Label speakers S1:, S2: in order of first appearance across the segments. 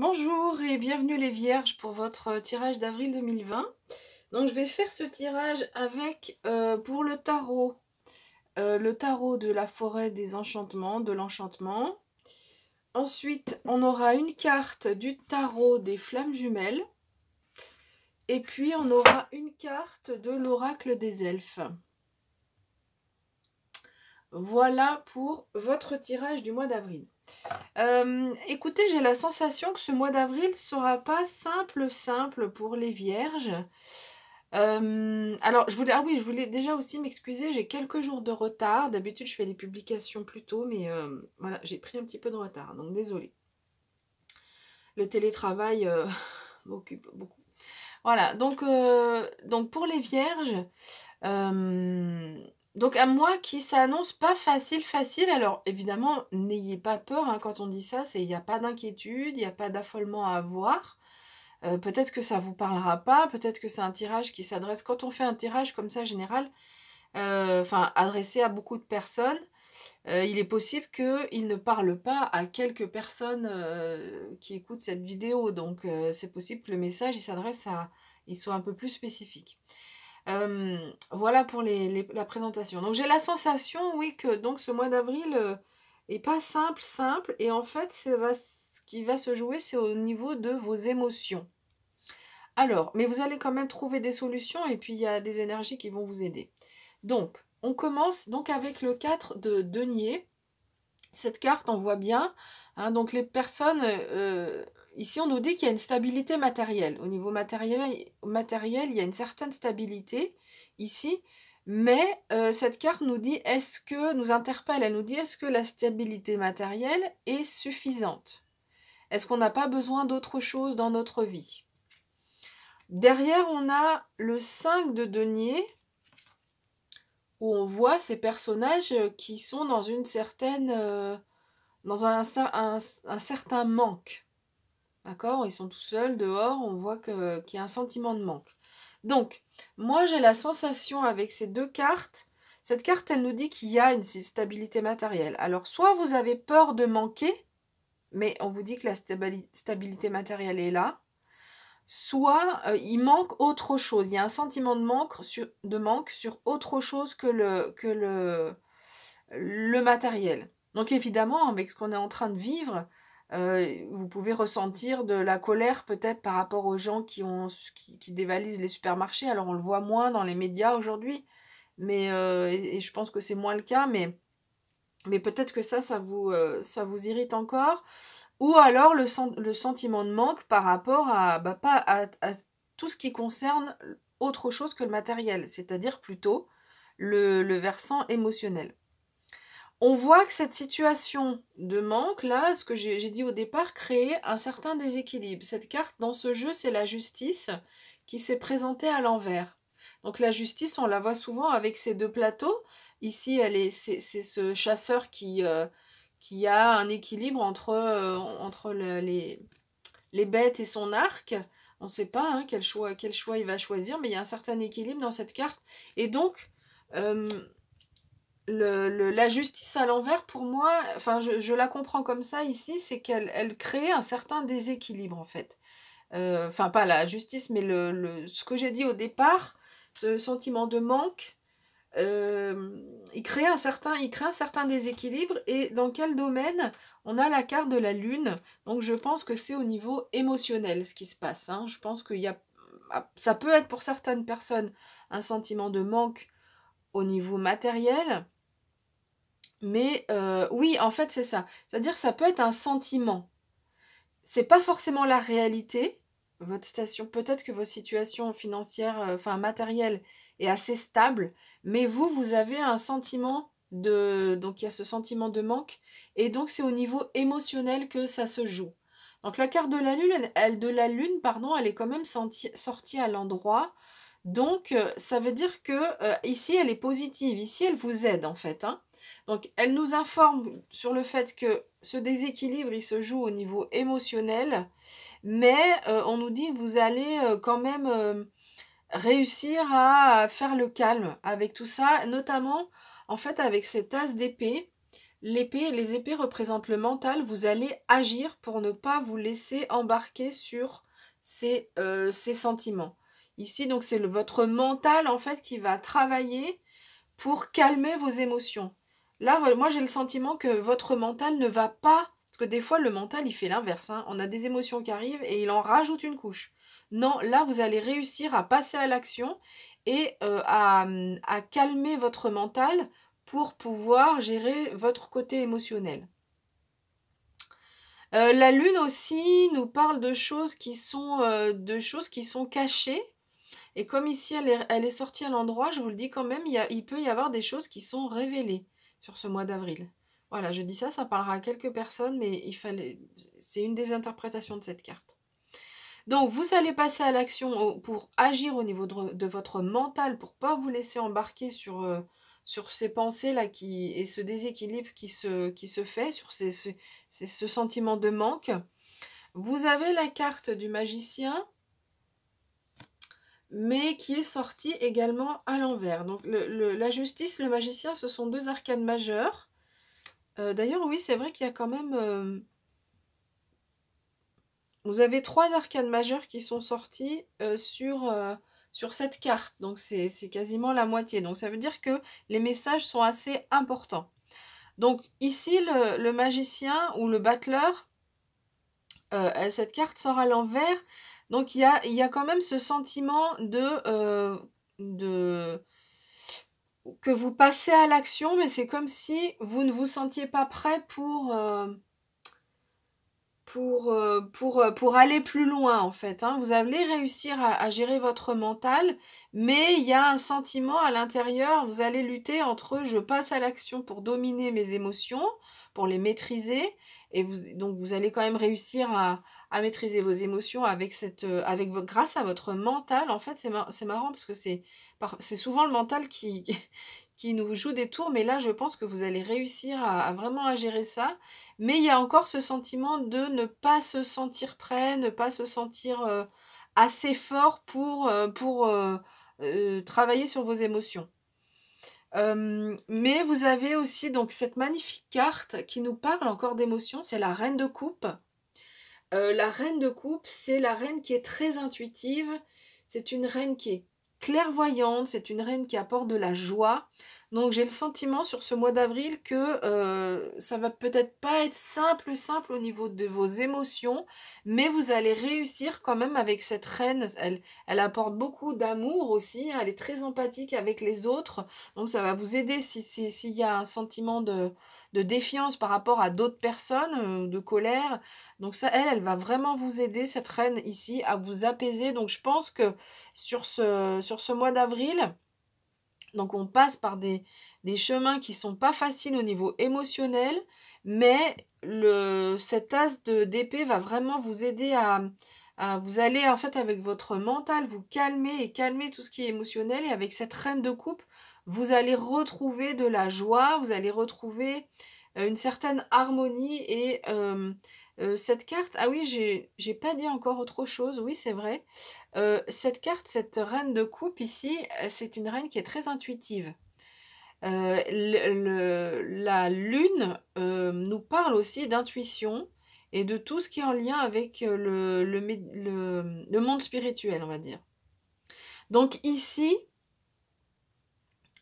S1: Bonjour et bienvenue les Vierges pour votre tirage d'avril 2020. Donc je vais faire ce tirage avec, pour le tarot de la forêt des enchantements, de l'enchantement. Ensuite, on aura une carte du tarot des flammes jumelles. Et puis on aura une carte de l'oracle des elfes. Voilà pour votre tirage du mois d'avril. Écoutez, j'ai la sensation que ce mois d'avril sera pas simple pour les vierges. Alors, je voulais déjà aussi m'excuser, j'ai quelques jours de retard. D'habitude, je fais les publications plus tôt, mais voilà, j'ai pris un petit peu de retard, donc désolée. Le télétravail m'occupe beaucoup. Voilà, donc pour les vierges, donc un mois qui s'annonce pas facile. Alors évidemment, n'ayez pas peur hein, quand on dit ça, il n'y a pas d'inquiétude, il n'y a pas d'affolement à avoir. Peut-être que ça vous parlera pas, peut-être que c'est un tirage qui s'adresse, quand on fait un tirage comme ça général, enfin adressé à beaucoup de personnes, il est possible qu'il ne parle pas à quelques personnes qui écoutent cette vidéo, donc c'est possible que le message il soit un peu plus spécifique. Voilà pour la présentation. Donc j'ai la sensation, oui, que donc ce mois d'avril est pas simple, et en fait ce qui va se jouer, c'est au niveau de vos émotions. Alors, mais vous allez quand même trouver des solutions, et puis il y a des énergies qui vont vous aider. Donc, on commence donc avec le 4 de denier. Cette carte, on voit bien, hein, donc les personnes, ici on nous dit qu'il y a une stabilité matérielle. Au niveau matériel, il y a une certaine stabilité ici, mais cette carte nous dit, nous interpelle, elle nous dit, est-ce que la stabilité matérielle est suffisante? Est-ce qu'on n'a pas besoin d'autre chose dans notre vie? Derrière, on a le 5 de denier, où on voit ces personnages qui sont dans une certaine... dans un certain manque. D'accord? Ils sont tout seuls dehors, on voit qu'il y a un sentiment de manque. Donc, moi j'ai la sensation avec ces deux cartes, cette carte elle nous dit qu'il y a une stabilité matérielle. Alors soit vous avez peur de manquer, mais on vous dit que la stabilité matérielle est là, soit il manque autre chose, il y a un sentiment de manque sur autre chose que le matériel. Donc évidemment, avec ce qu'on est en train de vivre, vous pouvez ressentir de la colère peut-être par rapport aux gens qui dévalisent les supermarchés. Alors on le voit moins dans les médias aujourd'hui, mais et je pense que c'est moins le cas, mais peut-être que ça vous irrite encore. Ou alors le sentiment de manque par rapport à tout ce qui concerne autre chose que le matériel, c'est-à-dire plutôt le versant émotionnel. On voit que cette situation de manque, là, ce que j'ai dit au départ, crée un certain déséquilibre. Cette carte, dans ce jeu, c'est la justice qui s'est présentée à l'envers. Donc la justice, on la voit souvent avec ces deux plateaux. Ici, c'est ce chasseur qui a un équilibre entre les bêtes et son arc. On ne sait pas hein, quel choix il va choisir, mais il y a un certain équilibre dans cette carte. Et donc, la justice à l'envers, pour moi, enfin, je la comprends comme ça ici, c'est qu'elle crée un certain déséquilibre en fait. Enfin, pas la justice, mais ce que j'ai dit au départ, ce sentiment de manque, il crée un certain déséquilibre. Et dans quel domaine? On a la carte de la lune, donc je pense que c'est au niveau émotionnel ce qui se passe. Hein. Je pense ça peut être pour certaines personnes un sentiment de manque au niveau matériel. Mais oui, en fait, c'est ça. C'est-à-dire que ça peut être un sentiment. C'est pas forcément la réalité. Votre station, peut-être que vos situations financières, enfin matérielles, est assez stable, mais vous avez un sentiment donc il y a ce sentiment de manque, et donc c'est au niveau émotionnel que ça se joue. Donc la carte de la lune, elle est quand même sortie à l'endroit. Donc ça veut dire que ici elle est positive, ici elle vous aide en fait. Hein. Donc elle nous informe sur le fait que ce déséquilibre il se joue au niveau émotionnel, mais on nous dit que vous allez quand même réussir à faire le calme avec tout ça, notamment en fait avec cet as d'épée. L'épée, les épées représentent le mental. Vous allez agir pour ne pas vous laisser embarquer sur ces sentiments. Ici, donc, c'est votre mental, en fait, qui va travailler pour calmer vos émotions. Là, moi, j'ai le sentiment que votre mental ne va pas... Parce que des fois, le mental, il fait l'inverse, hein. On a des émotions qui arrivent et il en rajoute une couche. Non, là, vous allez réussir à passer à l'action et à calmer votre mental pour pouvoir gérer votre côté émotionnel. La lune aussi nous parle de choses qui sont cachées. Et comme ici, elle est sortie à l'endroit, je vous le dis quand même, il peut y avoir des choses qui sont révélées sur ce mois d'avril. Voilà, je dis ça, ça parlera à quelques personnes, mais c'est une des interprétations de cette carte. Donc, vous allez passer à l'action pour agir au niveau de votre mental, pour pas vous laisser embarquer sur ces pensées-là et ce déséquilibre qui se fait, sur ce sentiment de manque. Vous avez la carte du magicien, mais qui est sortie également à l'envers. Donc, la justice, le magicien, ce sont deux arcanes majeures. D'ailleurs, oui, c'est vrai qu'il y a quand même... vous avez 3 arcanes majeures qui sont sorties sur cette carte. Donc, c'est quasiment la moitié. Donc, ça veut dire que les messages sont assez importants. Donc, ici, le magicien ou le battleur, cette carte sort à l'envers. Donc, il y a quand même ce sentiment que vous passez à l'action, mais c'est comme si vous ne vous sentiez pas prêt pour aller plus loin, en fait, hein. Vous allez réussir à gérer votre mental, mais il y a un sentiment à l'intérieur, vous allez lutter entre je passe à l'action pour dominer mes émotions, pour les maîtriser, et donc vous allez quand même réussir à maîtriser vos émotions grâce à votre mental. En fait, c'est marrant parce que c'est souvent le mental qui nous joue des tours, mais là, je pense que vous allez réussir à vraiment à gérer ça. Mais il y a encore ce sentiment de ne pas se sentir prêt, ne pas se sentir assez fort pour travailler sur vos émotions. Mais vous avez aussi donc cette magnifique carte qui nous parle encore d'émotions, c'est la Reine de Coupe. La Reine de Coupe, c'est la reine qui est très intuitive, c'est une reine qui est clairvoyante, c'est une reine qui apporte de la joie. Donc j'ai le sentiment sur ce mois d'avril que ça va peut-être pas être simple au niveau de vos émotions, mais vous allez réussir quand même avec cette reine. Elle apporte beaucoup d'amour aussi, hein, elle est très empathique avec les autres, donc ça va vous aider s'il y a un sentiment de défiance par rapport à d'autres personnes, de colère. Donc ça, elle va vraiment vous aider, cette reine ici, à vous apaiser. Donc je pense que sur ce mois d'avril, donc on passe par des chemins qui sont pas faciles au niveau émotionnel, mais cet as d'épée va vraiment vous aider vous allez en fait avec votre mental vous calmer et calmer tout ce qui est émotionnel, et avec cette reine de coupe, vous allez retrouver de la joie, vous allez retrouver une certaine harmonie et cette carte, ah oui, j'ai pas dit encore autre chose, oui c'est vrai. Cette carte, cette reine de coupe ici, c'est une reine qui est très intuitive. La lune nous parle aussi d'intuition et de tout ce qui est en lien avec le monde spirituel, on va dire. Donc ici,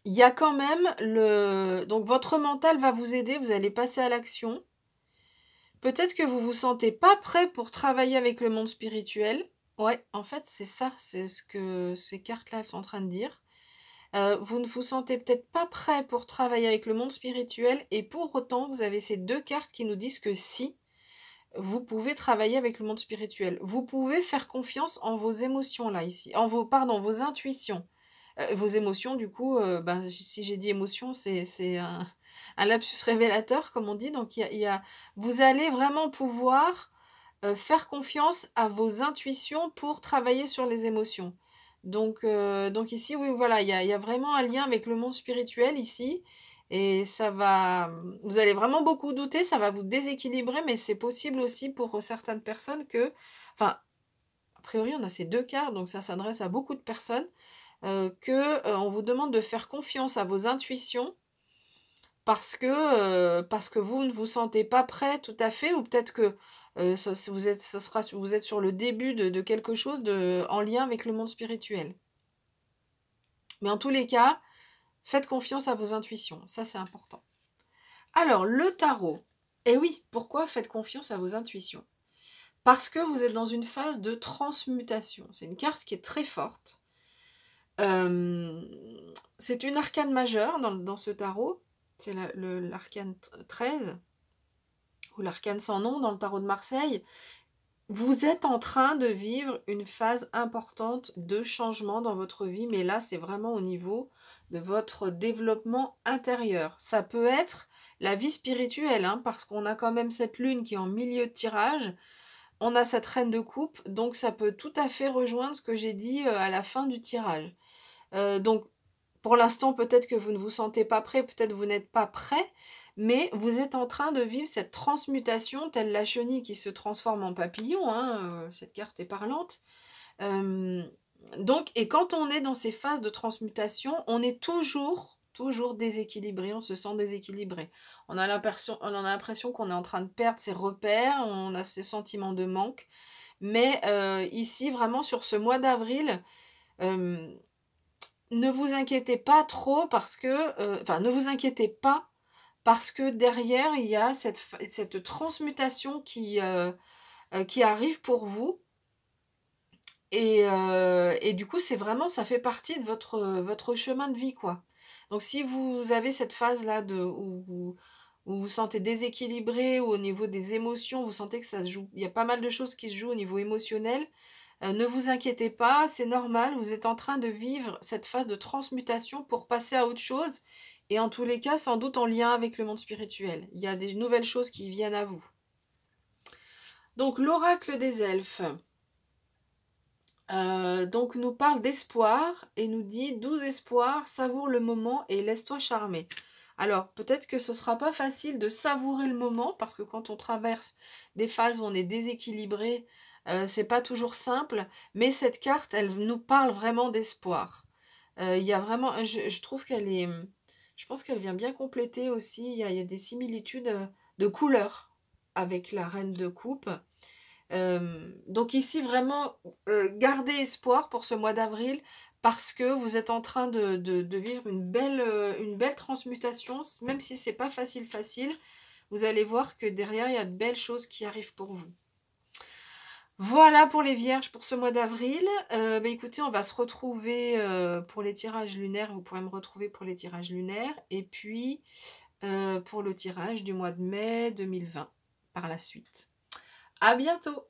S1: il y a quand même donc votre mental va vous aider, vous allez passer à l'action. Peut-être que vous vous sentez pas prêt pour travailler avec le monde spirituel. Ouais, en fait, c'est ça, c'est ce que ces cartes-là sont en train de dire. Vous ne vous sentez peut-être pas prêt pour travailler avec le monde spirituel, et pour autant, vous avez ces 2 cartes qui nous disent que si, vous pouvez travailler avec le monde spirituel. Vous pouvez faire confiance en vos émotions là, ici, vos intuitions. Vos émotions, du coup, si j'ai dit émotion, c'est un lapsus révélateur, comme on dit. Donc, vous allez vraiment pouvoir faire confiance à vos intuitions pour travailler sur les émotions. Donc ici, oui, voilà, il y a vraiment un lien avec le monde spirituel ici. Et vous allez vraiment beaucoup douter, ça va vous déséquilibrer, mais c'est possible aussi pour certaines personnes enfin, a priori, on a ces 2 cartes, donc ça s'adresse à beaucoup de personnes, on vous demande de faire confiance à vos intuitions parce que vous ne vous sentez pas prêt tout à fait, ou peut-être que vous êtes sur le début de quelque chose en lien avec le monde spirituel. Mais en tous les cas, faites confiance à vos intuitions, ça c'est important. Alors, le tarot. Eh oui, pourquoi faites confiance à vos intuitions? Parce que vous êtes dans une phase de transmutation. C'est une carte qui est très forte. C'est une arcane majeure dans ce tarot. C'est l'arcane 13, ou l'arcane sans nom dans le tarot de Marseille. Vous êtes en train de vivre une phase importante de changement dans votre vie, mais là, c'est vraiment au niveau de votre développement intérieur. Ça peut être la vie spirituelle, hein, parce qu'on a quand même cette lune qui est en milieu de tirage, on a cette reine de coupe, donc ça peut tout à fait rejoindre ce que j'ai dit à la fin du tirage. Donc, pour l'instant, peut-être que vous ne vous sentez pas prêt, peut-être que vous n'êtes pas prêt, mais vous êtes en train de vivre cette transmutation, telle la chenille qui se transforme en papillon, hein, cette carte est parlante. Donc, et quand on est dans ces phases de transmutation, on est toujours déséquilibré, on se sent déséquilibré. On a l'impression qu'on est en train de perdre ses repères, on a ce sentiment de manque. Mais ici, vraiment, sur ce mois d'avril, ne vous inquiétez pas trop parce que, ne vous inquiétez pas parce que derrière, il y a cette transmutation qui arrive pour vous. Et du coup, c'est vraiment, ça fait partie de votre chemin de vie, quoi. Donc, si vous avez cette phase-là où vous vous sentez déséquilibré, ou au niveau des émotions, vous sentez que ça se joue, il y a pas mal de choses qui se jouent au niveau émotionnel, ne vous inquiétez pas, c'est normal, vous êtes en train de vivre cette phase de transmutation pour passer à autre chose, et en tous les cas, sans doute en lien avec le monde spirituel. Il y a des nouvelles choses qui viennent à vous. Donc, l'oracle des elfes. Donc nous parle d'espoir et nous dit 12 espoirs, savoure le moment et laisse-toi charmer. Alors peut-être que ce sera pas facile de savourer le moment parce que quand on traverse des phases où on est déséquilibré, c'est pas toujours simple, mais cette carte, elle nous parle vraiment d'espoir. Il y a vraiment, je trouve qu'elle est, je pense qu'elle vient bien compléter aussi, il y a des similitudes de couleurs avec la reine de coupe. Donc ici, vraiment, gardez espoir pour ce mois d'avril parce que vous êtes en train de vivre une belle transmutation, même si c'est pas facile, vous allez voir que derrière, il y a de belles choses qui arrivent pour vous. Voilà pour les vierges pour ce mois d'avril. Écoutez, on va se retrouver pour les tirages lunaires, vous pourrez me retrouver pour les tirages lunaires, et puis pour le tirage du mois de mai 2020 par la suite. À bientôt!